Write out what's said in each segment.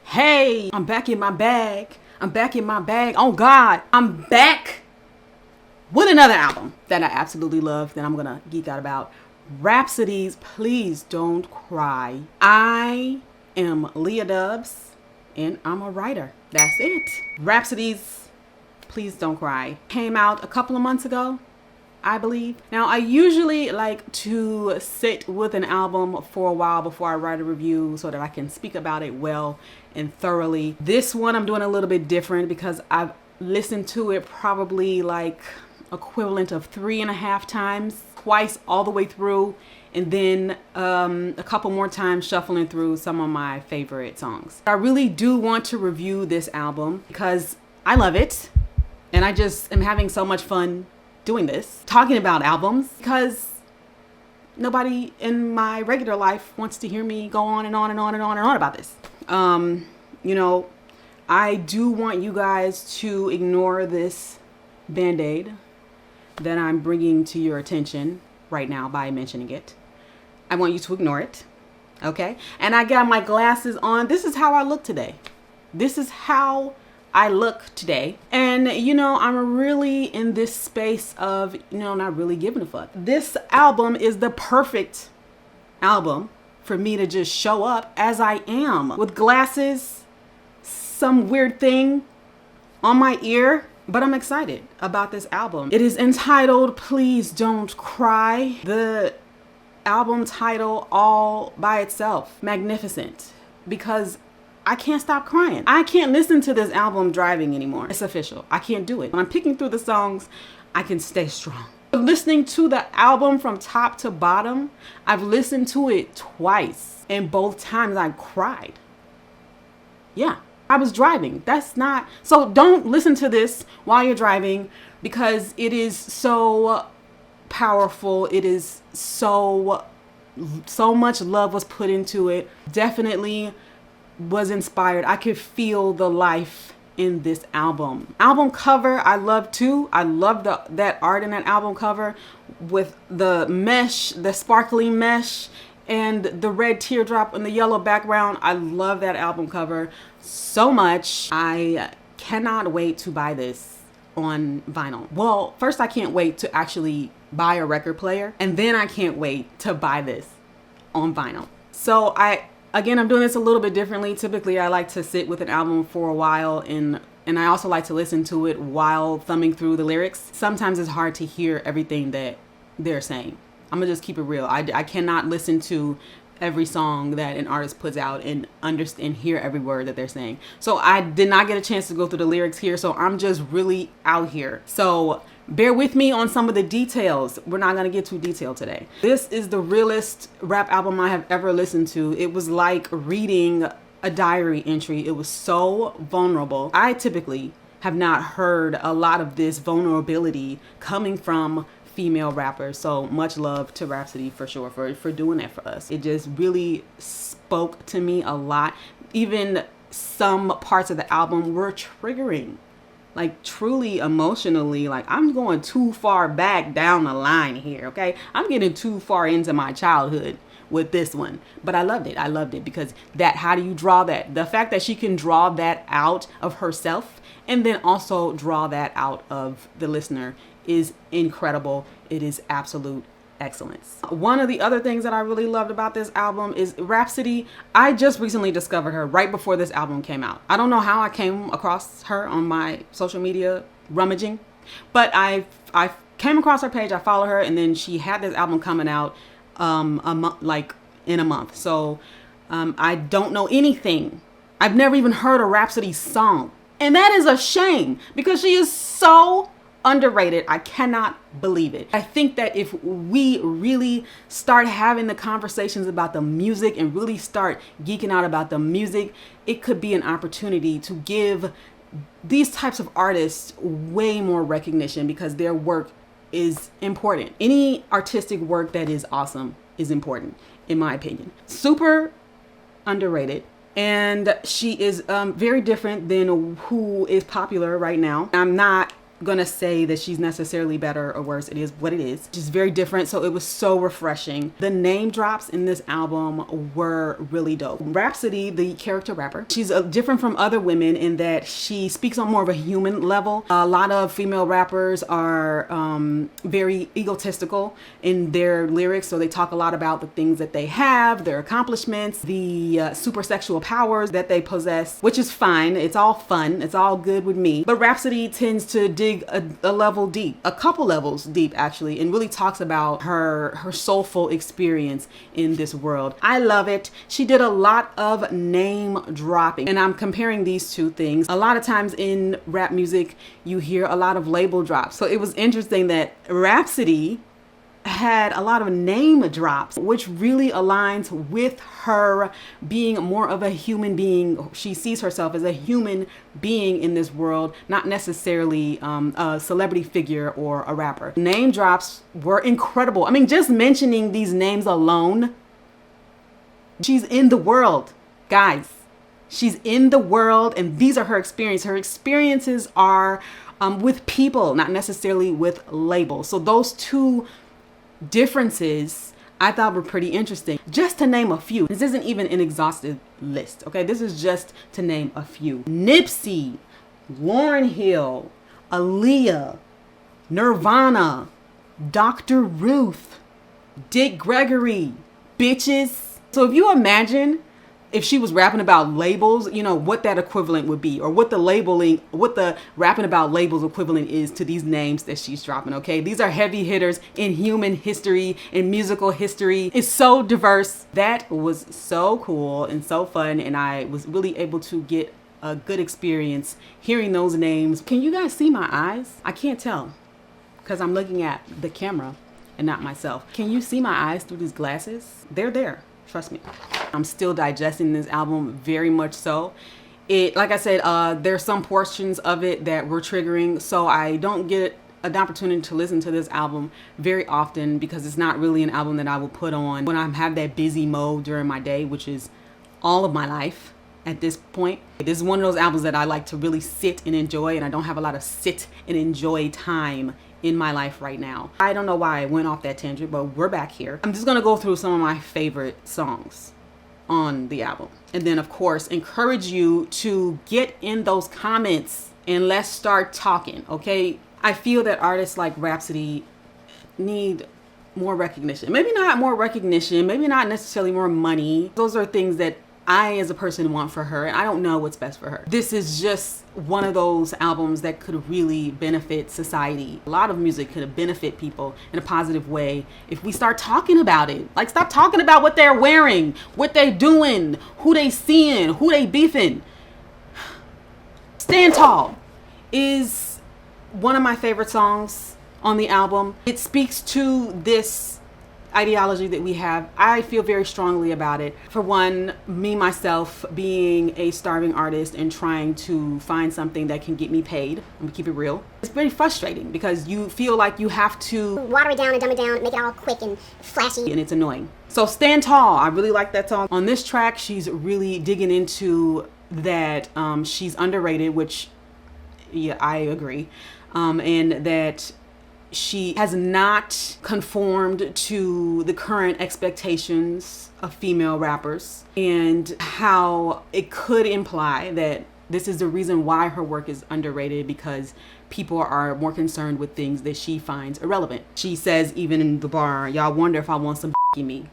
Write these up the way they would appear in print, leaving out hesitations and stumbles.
Hey, I'm back in my bag. I'm back in my bag. Oh God, I'm back with another album that I absolutely love that I'm gonna geek out about. Rapsody's Please Don't Cry. I am Leah Dubs and I'm a writer. That's it. Rapsody's Please Don't Cry came out a couple of months ago, I believe. Now, I usually like to sit with an album for a while before I write a review so that I can speak about it well and thoroughly. This one I'm doing a little bit different because I've listened to it probably like equivalent of 3.5 times, twice all the way through, and then a couple more times shuffling through some of my favorite songs. I really do want to review this album because I love it and I just am having so much fun doing this, talking about albums, because nobody in my regular life wants to hear me go on and on and on and on and on about this. I do want you guys to ignore this Band-Aid that I'm bringing to your attention right now by mentioning it. I want you to ignore it, okay? And I got my glasses on. This is how I look today. This is how I look today. And I'm really in this space of, not really giving a fuck. This album is the perfect album for me to just show up as I am, with glasses, some weird thing on my ear, but I'm excited about this album. It is entitled Please Don't Cry. The album title all by itself, magnificent, because I can't stop crying. I can't listen to this album driving anymore. It's official. I can't do it. When I'm picking through the songs, I can stay strong. Listening to the album from top to bottom, I've listened to it twice, and both times I cried. Yeah, I was driving. So don't listen to this while you're driving, because it is so powerful. It is so much love was put into it. Definitely was inspired. I could feel the life in this album. Album cover, I love too. I love that art in that album cover with the mesh, the sparkly mesh, and the red teardrop in the yellow background. I love that album cover so much. I cannot wait to buy this on vinyl. Well, first I can't wait to actually buy a record player, and then I can't wait to buy this on vinyl. So Again, I'm doing this a little bit differently. Typically, I like to sit with an album for a while, and I also like to listen to it while thumbing through the lyrics. Sometimes it's hard to hear everything that they're saying. I'm gonna just keep it real. I cannot listen to every song that an artist puts out and understand and hear every word that they're saying. So I did not get a chance to go through the lyrics here, so I'm just really out here. So bear with me on some of the details. We're not going to get too detailed today. This is the realest rap album I have ever listened to. It was like reading a diary entry. It was so vulnerable. I typically have not heard a lot of this vulnerability coming from female rappers. So much love to Rapsody for sure for doing that for us. It just really spoke to me a lot. Even some parts of the album were triggering. Like truly emotionally, like I'm going too far back down the line here, okay? I'm getting too far into my childhood with this one. But I loved it. I loved it because how do you draw that? The fact that she can draw that out of herself and then also draw that out of the listener is incredible. It is absolute excellence. One of the other things that I really loved about this album is Rapsody. I just recently discovered her right before this album came out. I don't know how I came across her on my social media rummaging, but I came across her page. I follow her, and then she had this album coming out in a month. So I don't know anything. I've never even heard a Rapsody song, and that is a shame because she is so underrated. I cannot believe it. I think that if we really start having the conversations about the music and really start geeking out about the music, it could be an opportunity to give these types of artists way more recognition because their work is important. Any artistic work that is awesome is important, in my opinion. Super underrated. And she is very different than who is popular right now. I'm not gonna say that she's necessarily better or worse. It is what it is. Just very different. So it was so refreshing. The name drops in this album were really dope. Rapsody, the character rapper, she's different from other women in that she speaks on more of a human level. A lot of female rappers are very egotistical in their lyrics. So they talk a lot about the things that they have, their accomplishments, the super sexual powers that they possess, which is fine. It's all fun. It's all good with me. But Rapsody tends to dig a level deep, a couple levels deep actually, and really talks about her soulful experience in this world. I love it. She did a lot of name dropping, and I'm comparing these two things. A lot of times in rap music, you hear a lot of label drops. So it was interesting that Rapsody had a lot of name drops, which really aligns with her being more of a human being. She sees herself as a human being in this world, not necessarily a celebrity figure or a rapper. Name drops were incredible. I mean, just mentioning these names alone, she's in the world, guys. She's in the world, and these are her experiences. Her experiences are with people, not necessarily with labels. So those two differences I thought were pretty interesting. Just to name a few. This isn't even an exhaustive list, okay? This is just to name a few. Nipsey, Lauryn Hill, Aaliyah, Nirvana, Dr. Ruth, Dick Gregory, bitches. So if you imagine if she was rapping about labels, you know, what that equivalent would be, or what the rapping about labels equivalent is to these names that she's dropping, okay? These are heavy hitters in human history, in musical history. It's so diverse. That was so cool and so fun, and I was really able to get a good experience hearing those names. Can you guys see my eyes? I can't tell because I'm looking at the camera and not myself. Can you see my eyes through these glasses? They're there. Trust me. I'm still digesting this album very much so. Like I said, there's some portions of it that were triggering, so I don't get an opportunity to listen to this album very often because it's not really an album that I will put on when I have that busy mode during my day, which is all of my life at this point. This is one of those albums that I like to really sit and enjoy, and I don't have a lot of sit and enjoy time in my life right now. I don't know why I went off that tangent, but we're back here. I'm just gonna go through some of my favorite songs on the album, and then of course encourage you to get in those comments and let's start talking, okay? I feel that artists like Rapsody need more recognition. Maybe not more recognition, maybe not necessarily more money. Those are things that I as a person want for her, and I don't know what's best for her. This is just one of those albums that could really benefit society. A lot of music could benefit people in a positive way if we start talking about it. Like, stop talking about what they're wearing, what they doing, who they seeing, who they beefing. Stand Tall is one of my favorite songs on the album. It speaks to this ideology that we have. I feel very strongly about it. For one, me myself being a starving artist and trying to find something that can get me paid, I'm gonna keep it real. It's very frustrating because you feel like you have to water it down and dumb it down, make it all quick and flashy, and it's annoying. So Stand Tall, I really like that song. On this track, she's really digging into that she's underrated, which, yeah, I agree, and that she has not conformed to the current expectations of female rappers, and how it could imply that this is the reason why her work is underrated, because people are more concerned with things that she finds irrelevant. She says even in the bar, y'all wonder if I want some in me.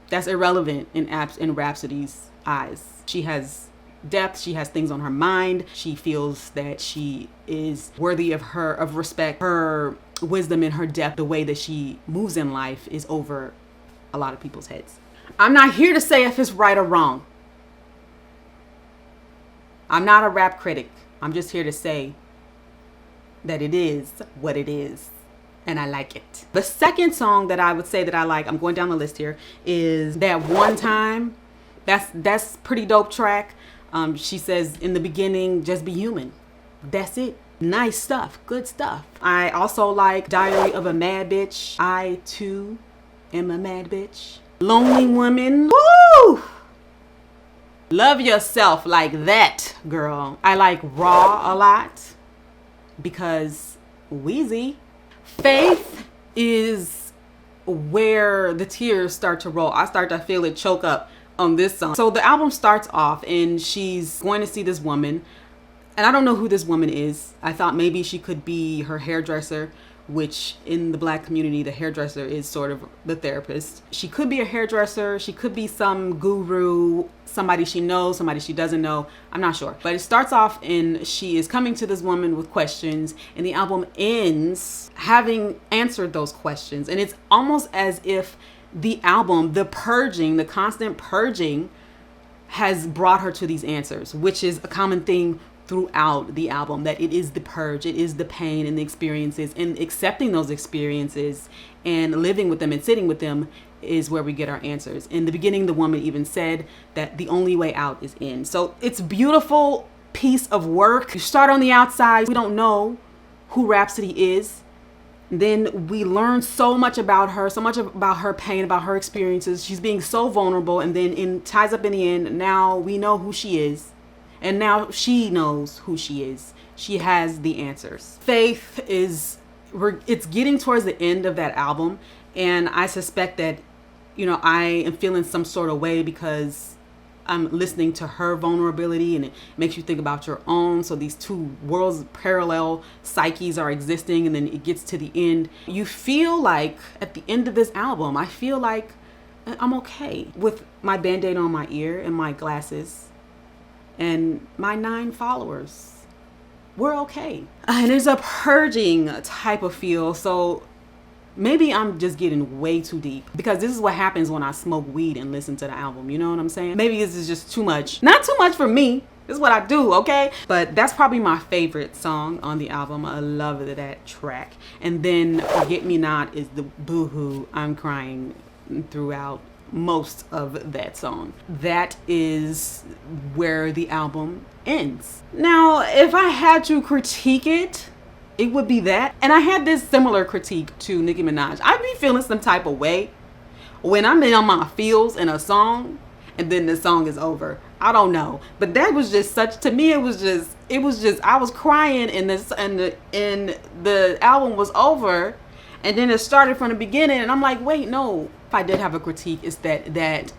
That's irrelevant in Rapsody's eyes. She has depth, she has things on her mind, she feels that she is worthy of respect. Her wisdom and her depth, the way that she moves in life, is over a lot of people's heads. I'm not here to say if it's right or wrong. I'm not a rap critic. I'm just here to say that it is what it is, and I like it. The second song that I would say that I like, I'm going down the list here, is That One Time. That's pretty dope track. She says in the beginning, just be human. That's it. Nice stuff. Good stuff. I also like Diary of a Mad Bitch. I too am a mad bitch. Lonely Woman. Woo! Love yourself like that, girl. I like Raw a lot. because Wheezy. Faith is where the tears start to roll. I start to feel it choke up on this song. So the album starts off and she's going to see this woman, and I don't know who this woman is. I thought maybe she could be her hairdresser, which in the Black community, the hairdresser is sort of the therapist. She could be a hairdresser. She could be some guru, somebody she knows, somebody she doesn't know. I'm not sure. But it starts off and she is coming to this woman with questions, and the album ends having answered those questions. And it's almost as if the album, the purging, the constant purging, has brought her to these answers, which is a common theme throughout the album, that it is the purge, it is the pain and the experiences, and accepting those experiences and living with them and sitting with them is where we get our answers. In the beginning, the woman even said that the only way out is in. So it's a beautiful piece of work. You start on the outside. We don't know who Rapsody is. Then we learn so much about her, so much about her pain, about her experiences. She's being so vulnerable, and then ties up in the end. Now we know who she is. And now she knows who she is. She has the answers. Faith is, it's getting towards the end of that album. And I suspect that, I am feeling some sort of way because I'm listening to her vulnerability, and it makes you think about your own. So these two worlds, parallel psyches are existing, and then it gets to the end. You feel like at the end of this album, I feel like I'm okay with my Band-Aid on my ear and my glasses and my 9 followers. We're okay. And there's a purging type of feel. So maybe I'm just getting way too deep, because this is what happens when I smoke weed and listen to the album. You know what I'm saying? Maybe this is just too much. Not too much for me. This is what I do, okay? But that's probably my favorite song on the album. I love that track. And then Forget Me Not is the boohoo. I'm crying throughout most of that song. That is where the album ends. Now, if I had to critique it, it would be that. And I had this similar critique to Nicki Minaj. I be feeling some type of way when I'm in on my feels in a song and then the song is over. I don't know, but that was just such, to me it was just I was crying and the album was over, and then it started from the beginning, and I'm like, wait, no. If I did have a critique, it's that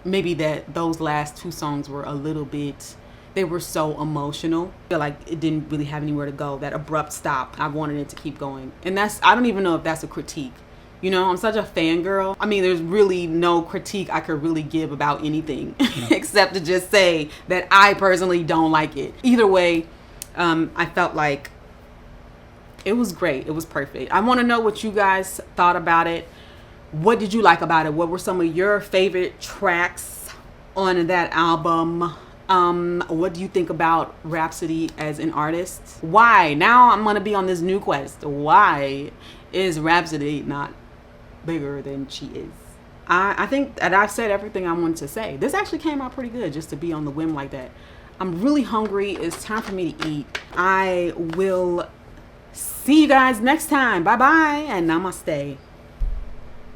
maybe that those last 2 songs were a little bit, they were so emotional. I feel like it didn't really have anywhere to go. That abrupt stop, I wanted it to keep going. And I don't even know if that's a critique. I'm such a fangirl. I mean, there's really no critique I could really give about anything except to just say that I personally don't like it. Either way, I felt like it was great. It was perfect. I want to know what you guys thought about it. What did you like about it? What were some of your favorite tracks on that album? What do you think about Rapsody as an artist? Why? Now I'm going to be on this new quest. Why is Rapsody not bigger than she is? I think that I've said everything I wanted to say. This actually came out pretty good just to be on the whim like that. I'm really hungry. It's time for me to eat. I will see you guys next time. Bye-bye and namaste.